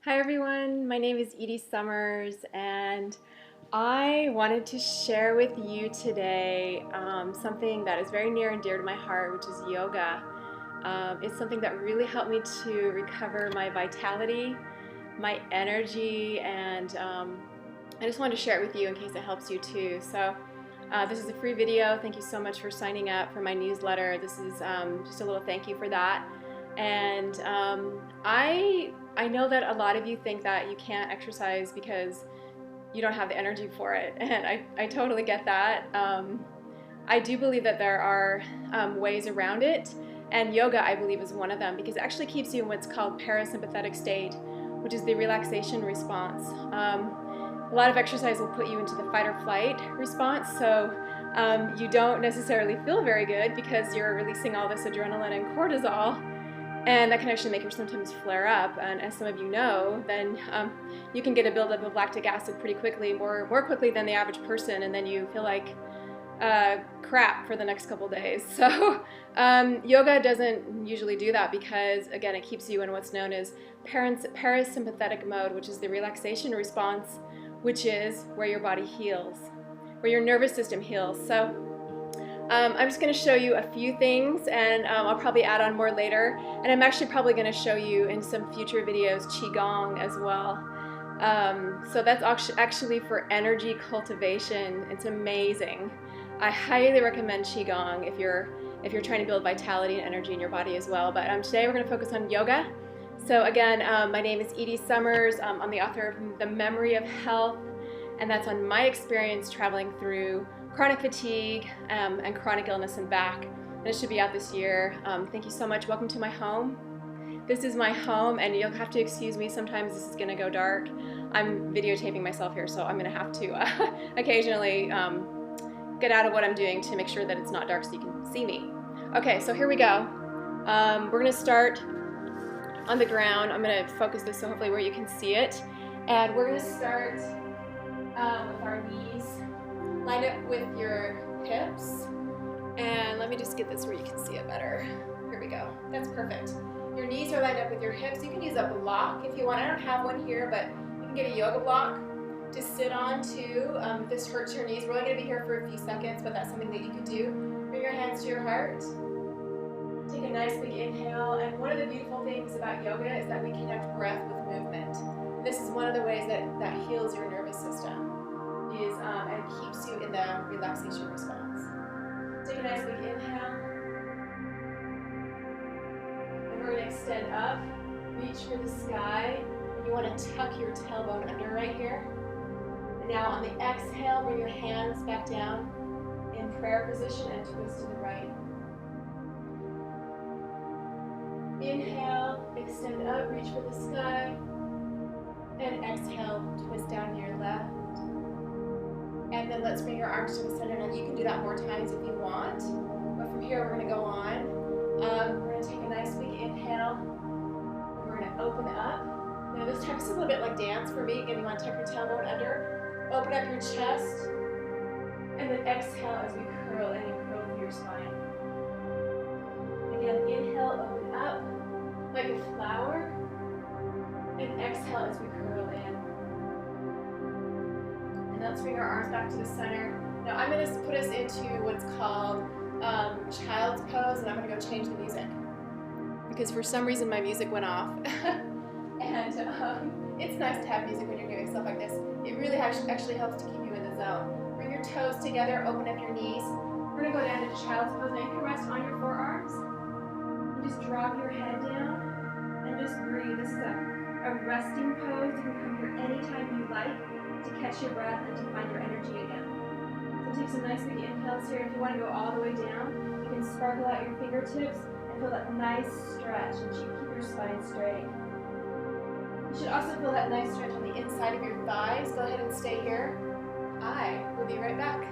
Hi everyone, my name is Edie Summers and I wanted to share with you today something that is very near and dear to my heart, which is yoga. It's something that really helped me to recover my vitality, my energy, and I just wanted to share it with you in case it helps you too. This is a free video. Thank you so much for signing up for my newsletter. This is just a little thank you for that. And I know that a lot of you think that you can't exercise because you don't have the energy for it, and I totally get that. I do believe that there are ways around it, and yoga, I believe, is one of them because it actually keeps you in what's called parasympathetic state, which is the relaxation response. A lot of exercise will put you into the fight or flight response, so you don't necessarily feel very good because you're releasing all this adrenaline and cortisol, and that can actually make your symptoms flare up. And as some of you know, then you can get a buildup of lactic acid pretty quickly, more quickly than the average person, and then you feel like crap for the next couple days. So yoga doesn't usually do that because, again, it keeps you in what's known as parasympathetic mode, which is the relaxation response, which is where your body heals, where your nervous system heals. So I'm just going to show you a few things, and I'll probably add on more later. And I'm actually probably going to show you in some future videos Qigong as well. So that's actually for energy cultivation. It's amazing. I highly recommend Qigong if you're trying to build vitality and energy in your body as well. But today we're going to focus on yoga. So again, my name is Edie Summers. I'm the author of The Memory of Health, and that's on my experience traveling through chronic fatigue and chronic illness and back. And it should be out this year. Thank you so much. Welcome to my home. This is my home, and you'll have to excuse me. Sometimes this is going to go dark. I'm videotaping myself here, so I'm going to have to occasionally get out of what I'm doing to make sure that it's not dark so you can see me. Okay, so here we go. We're going to start on the ground. I'm going to focus this so hopefully where you can see it. And we're going to start with our knees. Line up with your hips, and let me just get this where you can see it better. Here we go. That's perfect. Your knees are lined up with your hips. You can use a block if you want. I don't have one here, but you can get a yoga block to sit on too. If this hurts your knees, we're only going to be here for a few seconds, but that's something that you can do. Bring your hands to your heart. Take a nice big inhale, and one of the beautiful things about yoga is that we connect breath with movement. This is one of the ways that heals your nervous system. And keeps you in the relaxation response. Take a nice big inhale. And we're going to extend up, reach for the sky. And you want to tuck your tailbone under right here. And now on the exhale, bring your hands back down in prayer position and twist to the right. Inhale, extend up, reach for the sky. And exhale, twist down to your left. And then let's bring your arms to the center. And you can do that more times if you want. But from here, we're going to go on. We're going to take a nice big inhale. And we're going to open up. Now this time, it's a little bit like dance for me. Again, you want to tuck your tailbone under. Open up your chest. And then exhale as we curl in and curl through your spine. Again, inhale, open up like a flower. And exhale as we curl in. Let's bring our arms back to the center. Now I'm going to put us into what's called child's pose, and I'm going to go change the music because for some reason my music went off. And it's nice to have music when you're doing stuff like this. It really actually helps to keep you in the zone. Bring your toes together, open up your knees. We're going to go down to child's pose. Now you can rest on your forearms and just drop your head down and just breathe. This is a resting pose. You can come here anytime you like to catch your breath and to find your energy again. So take some nice big inhales here. If you want to go all the way down, you can sparkle out your fingertips and feel that nice stretch and keep your spine straight. You should also feel that nice stretch on the inside of your thighs. Go ahead and stay here. I will be right back.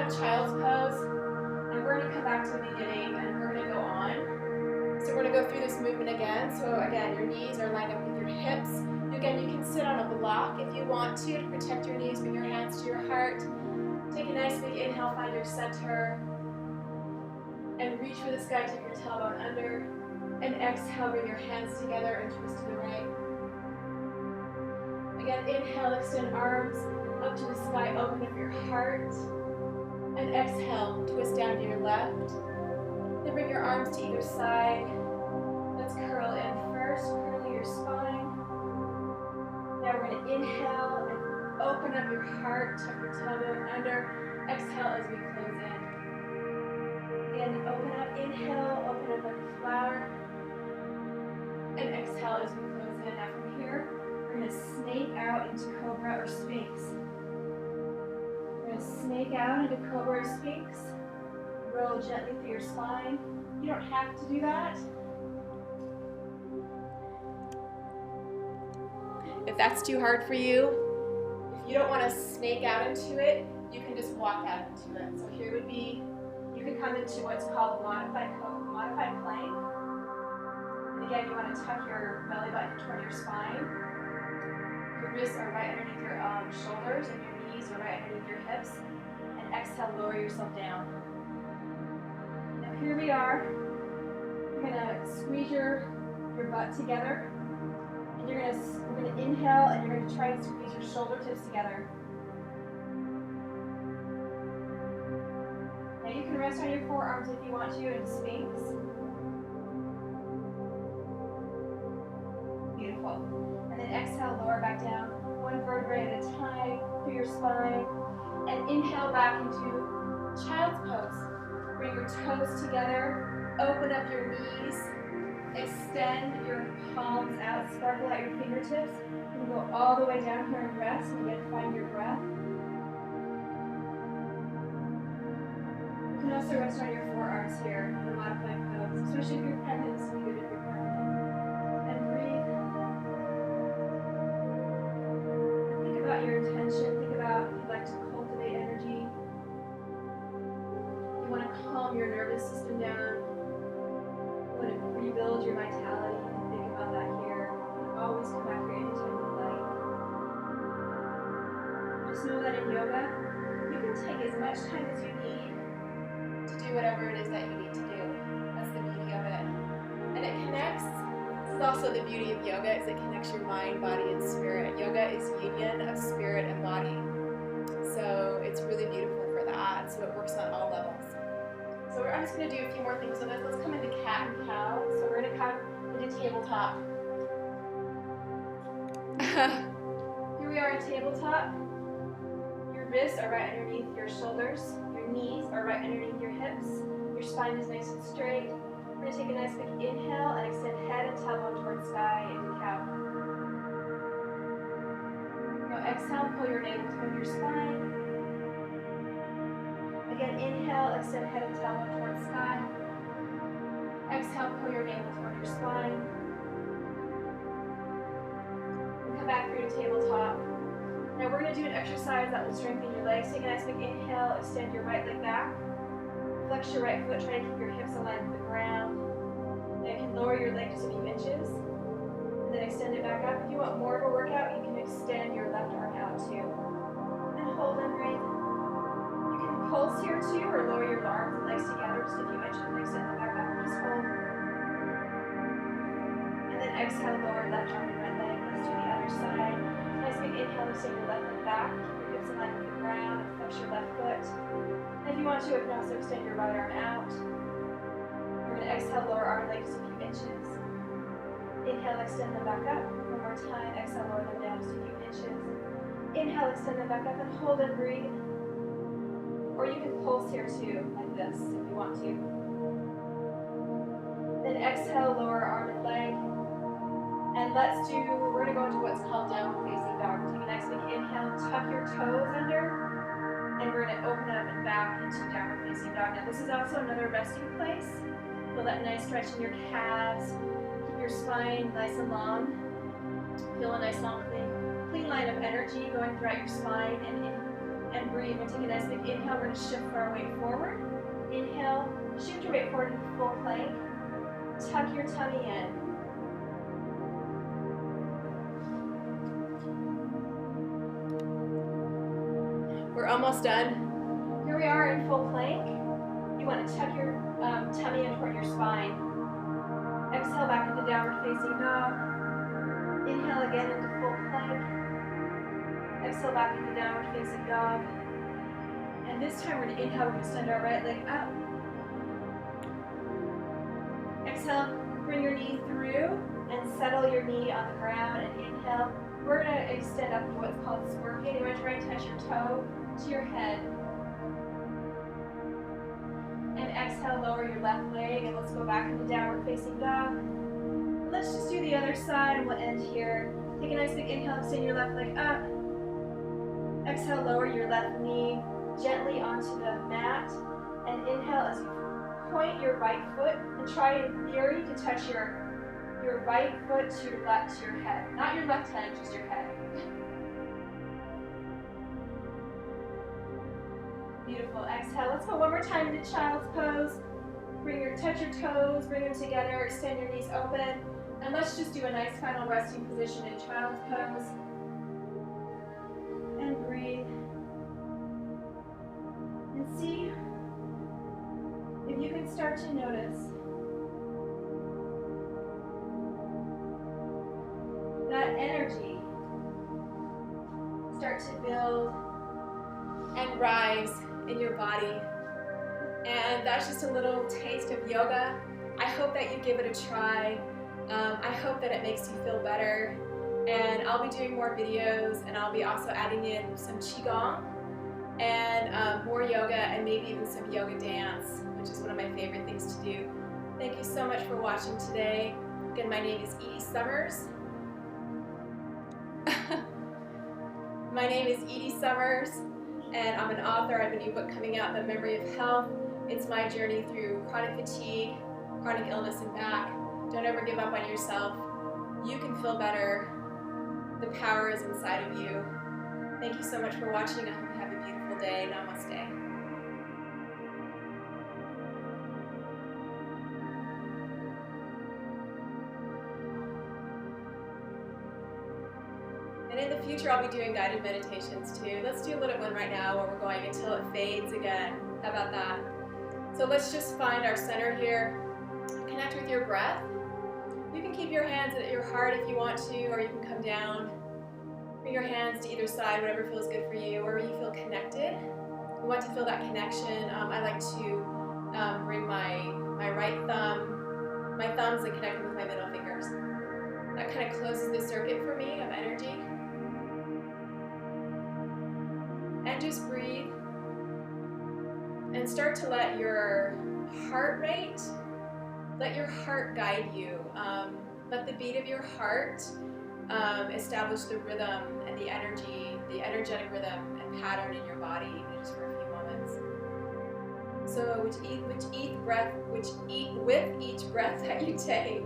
Child's pose, and we're going to come back to the beginning and we're going to go on. So we're going to go through this movement again. So again, your knees are lined up with your hips. Again, you can sit on a block if you want to protect your knees. Bring your hands to your heart. Take a nice big inhale, find your center. And reach for the sky, take your tailbone under. And exhale, bring your hands together and twist to the right. Again, inhale, extend arms up to the sky, open up your heart. And exhale, twist down to your left. Then bring your arms to either side. Let's curl in first, curl your spine. Now we're going to inhale and open up your heart, tuck your tailbone under. Exhale as we close in. Again, open up, inhale, open up like a flower. And exhale as we close in. Now from here, we're going to snake out into Cobra or Sphinx. We're going to snake out into Cobra or Sphinx. Roll gently through your spine. You don't have to do that. If that's too hard for you, if you don't want to snake out into it, you can just walk out into it. So here would be, you could come into what's called modified plank. And again, you want to tuck your belly button toward your spine. Your wrists are right underneath your shoulders, and your knees are right underneath your hips. And exhale, lower yourself down. Now here we are. You're gonna squeeze your butt together. And we're gonna inhale, and you're gonna try to squeeze your shoulder tips together. Now you can rest on your forearms if you want to in Sphinx. Beautiful. And then exhale, lower back down, one vertebrae at a time through your spine. And inhale back into child's pose. Bring your toes together, open up your knees, extend your palms out, sparkle out your fingertips, and go all the way down here and rest, and again find your breath. You can also rest on your forearms here in a modified pose, especially if you're pregnant. This will be good if you're pregnant. And breathe. And think about your intention. Think about if you'd like to cultivate energy. You want to calm your nervous system down. You want to rebuild your vitality. Think about that here. And always come back here anytime you like. Just know that in yoga, you can take as much time as you need to do whatever it is that you need to do. That's the beauty of it. And it connects. This is also the beauty of yoga, is it connects your mind, body, and spirit. Yoga is union of spirit and body. So it's really beautiful for that. So it works on all levels. So I'm just going to do a few more things with this. Let's come into cat and cow. So we're going to come into tabletop. Here we are in tabletop. Your wrists are right underneath your shoulders. Your knees are right underneath your hips. Your spine is nice and straight. We're going to take a nice big inhale and extend head and tailbone towards sky into cow. Now exhale, pull your navel toward your spine. Again, inhale, extend head and tailbone towards sky. Exhale, pull your navel toward your spine. And come back through to tabletop. Now we're going to do an exercise that will strengthen your legs. Take a nice big inhale, extend your right leg back. Flex your right foot, try to keep your hips aligned with the ground. Now you can lower your leg just a few inches. And then extend it back up. If you want more of a workout, you can extend your left arm out too. And hold and breathe. Pulse here too, or lower your arms and legs together just a few inches and extend them back up and just hold. And then exhale, lower left arm and right leg. Let's do the other side. Nice big inhale, extend your left leg back. Keep your hips aligned with the ground and flex your left foot. And if you want to, you can also extend your right arm out. We're going to exhale, lower arm and leg just a few inches. Inhale, extend them back up. One more time. Exhale, lower them down just a few inches. Inhale, extend them back up and hold and breathe. Or you can pulse here too, like this, if you want to. Then exhale, lower arm and leg. And we're going to go into what's called downward facing dog. Take a nice big inhale, tuck your toes under, and we're going to open up and back into downward facing dog. Now this is also another resting place. Feel that nice stretch in your calves. Keep your spine nice and long. Feel a nice long clean line of energy going throughout your spine and breathe. We'll take a nice big inhale. We're going to shift our weight forward. Inhale, shift your weight forward into full plank. Tuck your tummy in. We're almost done. Here we are in full plank. You want to tuck your tummy in toward your spine. Exhale back into downward facing dog. Inhale again into full plank. Exhale back into downward facing dog. And this time we're going to inhale, we're going to send our right leg up. Exhale, bring your knee through and settle your knee on the ground, and inhale. We're going to extend up to what's called scorpion. You want to try and touch your toe to your head. And exhale, lower your left leg, and let's go back into downward facing dog. Let's just do the other side, and we'll end here. Take a nice big inhale, extend your left leg up. Exhale, lower your left knee gently onto the mat, and inhale as you point your right foot, and try in theory to touch your right foot to your head. Not your left hand, just your head. Beautiful. Exhale. Let's go one more time into child's pose. Touch your toes, bring them together, extend your knees open, and let's just do a nice final resting position in child's pose. And breathe. And see if you can start to notice that energy start to build and rise in your body. And that's just a little taste of yoga. I hope that you give it a try. I hope that it makes you feel better. And I'll be doing more videos, and I'll be also adding in some qigong and more yoga, and maybe even some yoga dance, which is one of my favorite things to do. Thank you so much for watching today. Again, my name is Edie Summers. My name is Edie Summers, and I'm an author. I have a new book coming out, The Memory of Health. It's my journey through chronic fatigue, chronic illness, and back. Don't ever give up on yourself. You can feel better. The power is inside of you. Thank you so much for watching. I hope you have a beautiful day. Namaste. And in the future, I'll be doing guided meditations too. Let's do a little one right now where we're going until it fades again. How about that? So let's just find our center here. Connect with your breath. You can keep your hands at your heart if you want to, or you can come down. Bring your hands to either side, whatever feels good for you, wherever you feel connected. You want to feel that connection. I like to bring my thumbs and connect them with my middle fingers. That kind of closes the circuit for me of energy. And just breathe. And start to let your heart rate, let your heart guide you. Let the beat of your heart establish the rhythm and the energy, the energetic rhythm and pattern in your body, even just for a few moments. So with each breath that you take,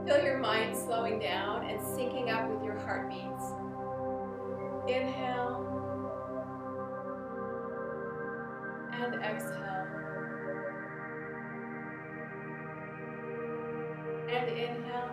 feel your mind slowing down and syncing up with your heartbeats. Inhale and exhale. And inhale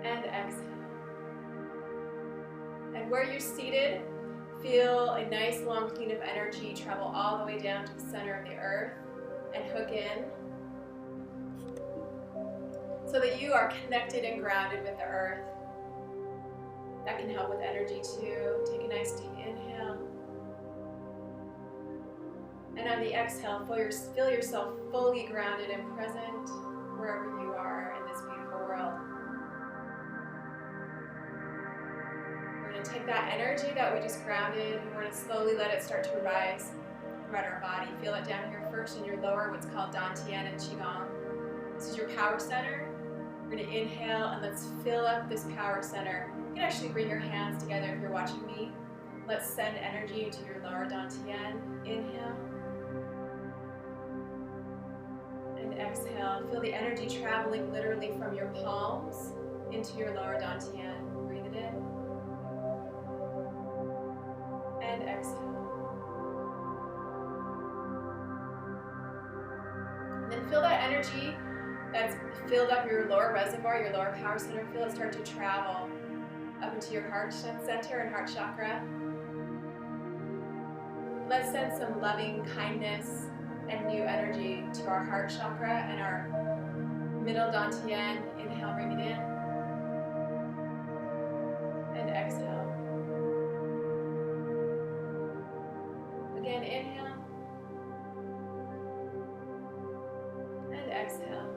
and exhale. And where you're seated, feel a nice long plane of energy travel all the way down to the center of the earth and hook in so that you are connected and grounded with the earth. That can help with energy too. Take a nice deep inhale. And on the exhale, feel yourself fully grounded and present wherever you are in this beautiful world. We're going to take that energy that we just grounded, and we're going to slowly let it start to rise throughout our body. Feel it down here first in your lower, what's called Dantian and Qigong. This is your power center. We're going to inhale, and let's fill up this power center. You can actually bring your hands together if you're watching me. Let's send energy into your lower Dantian. Inhale. And exhale. Feel the energy traveling literally from your palms into your lower Dantian. Breathe it in. And exhale. And then feel that energy that's filled up your lower reservoir, your lower power center. Feel it start to travel up into your heart center and heart chakra. Let's send some loving kindness and new energy to our heart chakra and our middle dantian. Inhale, bring it in. And exhale. Again, inhale. And exhale.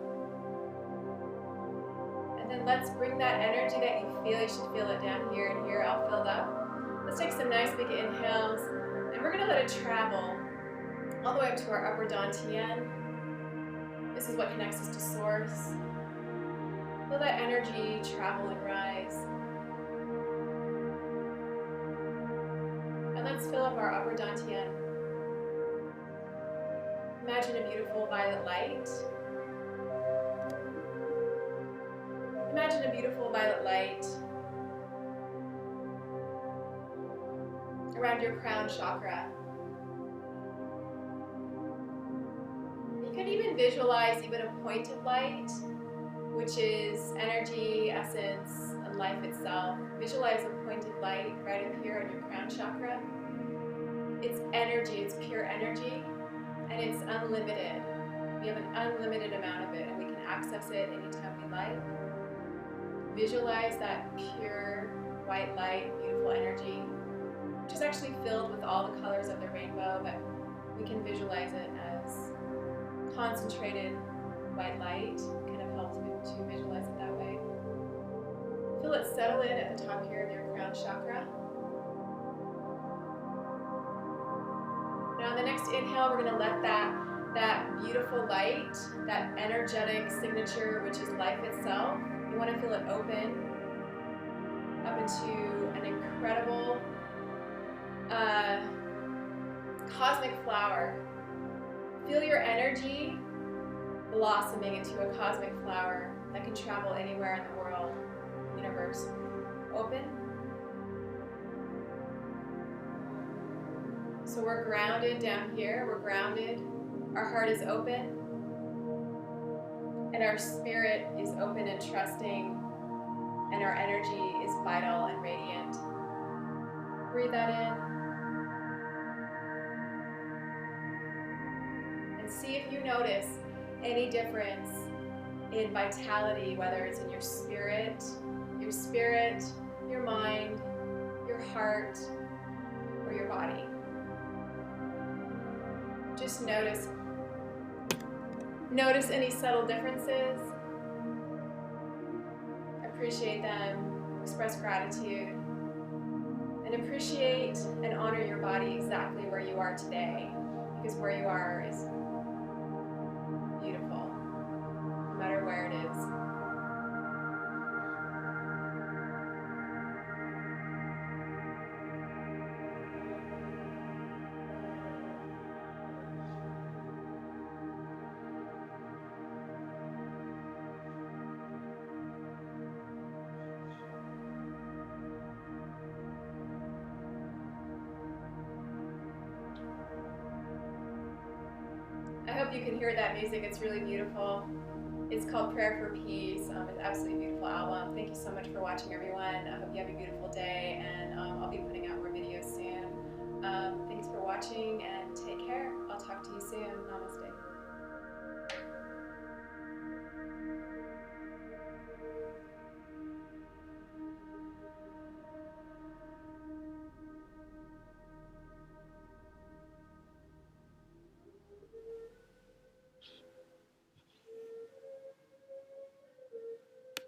And then let's bring that energy that you feel. You should feel it down here and here, all filled up. Let's take some nice big inhales. And we're going to let it travel all the way up to our upper dantian. This is what connects us to source. Feel that energy travel and rise. And let's fill up our upper dantian. Imagine a beautiful violet light. Imagine a beautiful violet light around your crown chakra. You can even visualize even a point of light, which is energy, essence, and life itself. Visualize a point of light right up here in your crown chakra. It's energy, it's pure energy, and it's unlimited. We have an unlimited amount of it, and we can access it anytime we like. Visualize that pure white light, beautiful energy, which is actually filled with all the colors of the rainbow, but we can visualize it as concentrated white light. Kind of helps me to visualize it that way. Feel it settle in at the top here of your crown chakra. Now on the next inhale, we're going to let that beautiful light, that energetic signature, which is life itself, you want to feel it open up into an incredible cosmic flower. Feel your energy blossoming into a cosmic flower that can travel anywhere in the world, universe. Open. So we're grounded down here. We're grounded. Our heart is open. And our spirit is open and trusting. And our energy is vital and radiant. Breathe that in. And see if you notice any difference in vitality, whether it's in your spirit, your mind, your heart, or your body. Just notice any subtle differences. Appreciate them, express gratitude, and appreciate and honor your body exactly where you are today, because where you are is beautiful, no matter where it is. I hope you can hear that music. It's really beautiful. It's called Prayer for Peace. It's an absolutely beautiful album. Thank you so much for watching, everyone. I hope you have a beautiful day, and I'll be putting out more videos soon. Thanks for watching, and take care. I'll talk to you soon. Namaste.